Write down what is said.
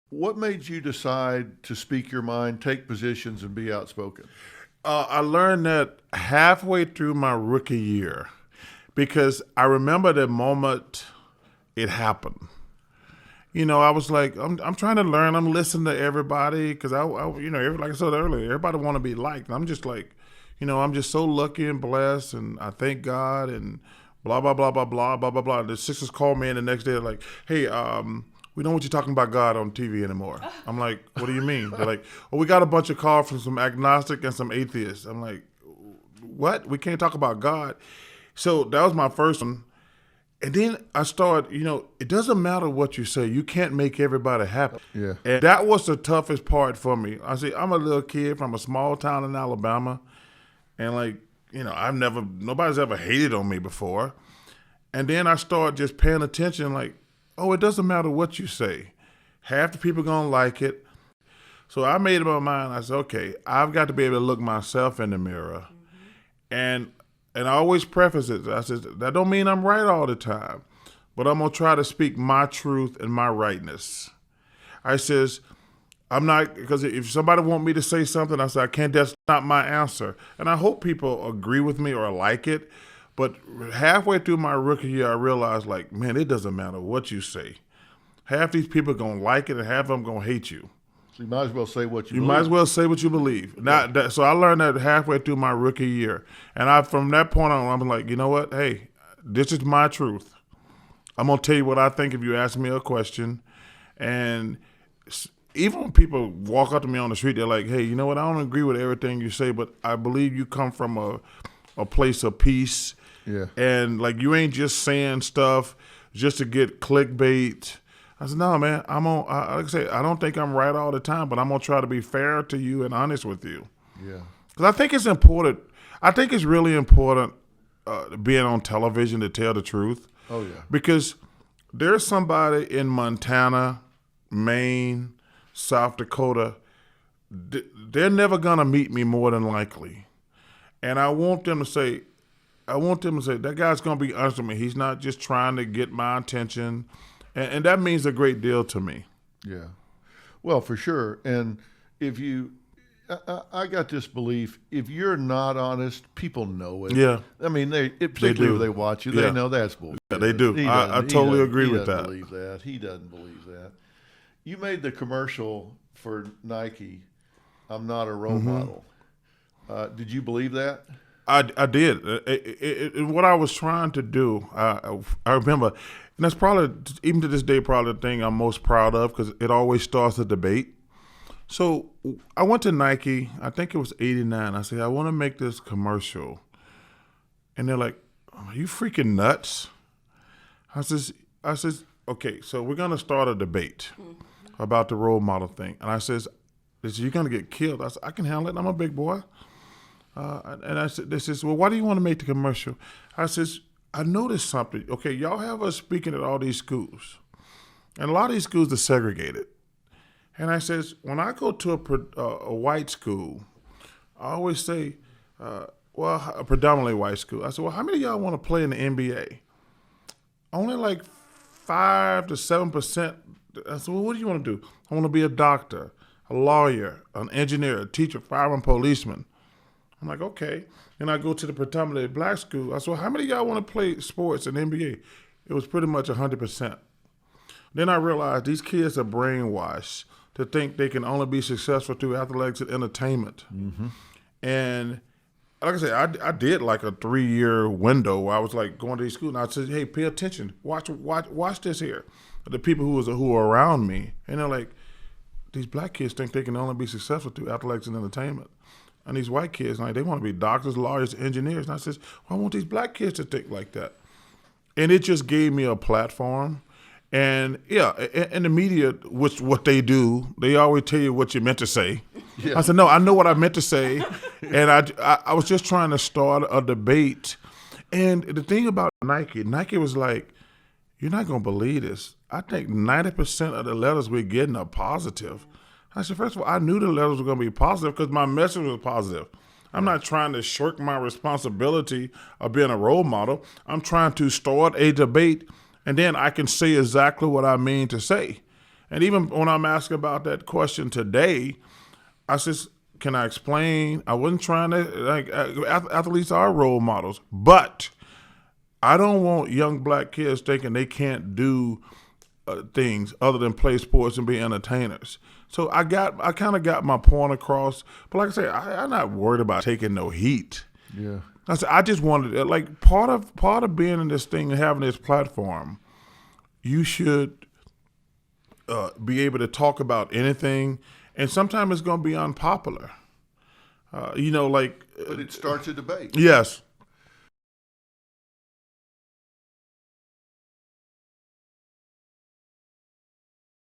What made you decide to speak your mind, take positions, and be outspoken? I learned that halfway through my rookie year because I remember the moment it happened. I was like, I'm trying to learn. I'm listening to everybody because like I said earlier, everybody want to be liked. And I'm just like, I'm just so lucky and blessed, and I thank God and blah blah blah blah blah blah blah blah. The Sixers called me in the next day, they're like, hey, we don't want you talking about God on TV anymore. I'm like, what do you mean? They're like, we got a bunch of calls from some agnostic and some atheists. I'm like, what? We can't talk about God. So that was my first one. And then I started, it doesn't matter what you say. You can't make everybody happy. Yeah. And that was the toughest part for me. I see, I'm a little kid from a small town in Alabama. And nobody's ever hated on me before. And then I started just paying attention like, it doesn't matter what you say. Half the people going to like it. So I made up my mind. I said, okay, I've got to be able to look myself in the mirror. And I always preface it. I said, that don't mean I'm right all the time, but I'm going to try to speak my truth and my rightness. I says, I'm not, because if somebody want me to say something, I said, I can't, that's not my answer. And I hope people agree with me or like it. But halfway through my rookie year, I realized, like, man, it doesn't matter what you say. Half these people are going to like it and half of them going to hate you. So you might as well say what you believe. You might as well say what you believe. Yeah. So I learned that halfway through my rookie year. And from that point on, I'm like, you know what? Hey, this is my truth. I'm going to tell you what I think if you ask me a question. And even when people walk up to me on the street, they're like, hey, you know what? I don't agree with everything you say, but I believe you come from a place of peace. Yeah. And like you ain't just saying stuff just to get clickbait. I said, no, man, like I say, I don't think I'm right all the time, but I'm going to try to be fair to you and honest with you. Yeah. Because I think it's important. I think it's really important being on television to tell the truth. Oh, yeah. Because there's somebody in Montana, Maine, South Dakota, they're never going to meet me more than likely. And I want them to say, that guy's going to be honest with me. He's not just trying to get my attention. And that means a great deal to me. Yeah. Well, for sure. And I got this belief, if you're not honest, people know it. Yeah. I mean, particularly if they watch you, they know that's bullshit. Yeah, they do. I totally agree with that. He doesn't believe that. You made the commercial for Nike, I'm not a role model. Did you believe that? I did. What I was trying to do, I remember, and that's probably, even to this day, probably the thing I'm most proud of because it always starts a debate. So I went to Nike, I think it was 89. I said, I want to make this commercial. And they're like, are you freaking nuts? I says, okay, so we're going to start a debate about the role model thing. And I says, you're going to get killed. I said, I can handle it. I'm a big boy. And I said, they says, well, why do you want to make the commercial? I says, I noticed something. Okay, y'all have us speaking at all these schools. And a lot of these schools are segregated. And I says, when I go to a white school, I always say, a predominantly white school. I said, well, how many of y'all want to play in the NBA? Only like 5 to 7%. I said, well, what do you want to do? I want to be a doctor, a lawyer, an engineer, a teacher, fireman, policeman. I'm like, okay. Then I go to the predominantly black school. I said, well, how many of y'all want to play sports in the NBA? It was pretty much 100%. Then I realized these kids are brainwashed to think they can only be successful through athletics and entertainment. Mm-hmm. And like I said, I did like a 3-year window where I was like going to these schools and I said, hey, pay attention. Watch this here. The people who are around me. And they're like, these black kids think they can only be successful through athletics and entertainment. And these white kids, like, they want to be doctors, lawyers, engineers. And I says, well, I want these black kids to think like that. And it just gave me a platform. And yeah, in the media, which what they do, they always tell you what you meant to say. Yeah. I said, no, I know what I meant to say. And I was just trying to start a debate. And the thing about Nike was like, you're not going to believe this. I think 90% of the letters we're getting are positive. I said, first of all, I knew the letters were going to be positive because my message was positive. I'm not trying to shirk my responsibility of being a role model. I'm trying to start a debate, and then I can say exactly what I mean to say. And even when I'm asking about that question today, I says, can I explain? I wasn't trying to, athletes are role models, but I don't want young black kids thinking they can't do things other than play sports and be entertainers. So I kind of got my point across. But like I say, I'm not worried about taking no heat. Yeah. I just wanted, like, part of being in this thing and having this platform, you should be able to talk about anything, and sometimes it's going to be unpopular. But it starts a debate. Yes.